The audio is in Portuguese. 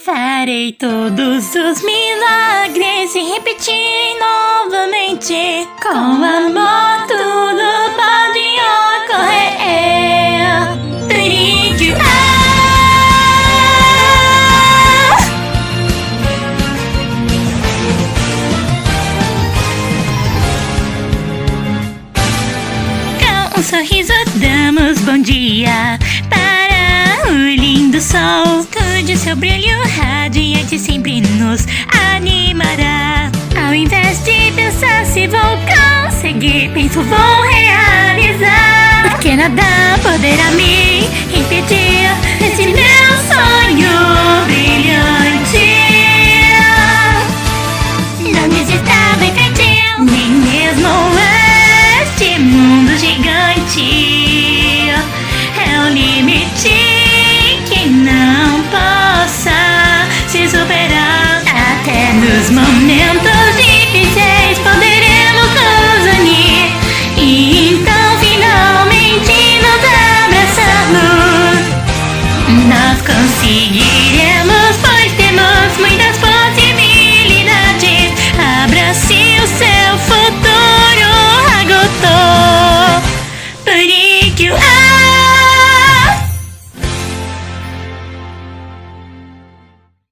Farei todos os milagres e repetirei novamente. Com amor tudo pode ocorrer. Trinque. Com um sorriso damos bom dia para o lindo sol, cujo seu brilho radiante sempre nos animará. Ao invés de pensar se vou conseguir, penso vou realizar. Porque nada poderá me impedir desse meu sonho brilhante. Não desista, vai frente, nem mesmo este mundo gigante é o limite não possa se superar. Até nos momentos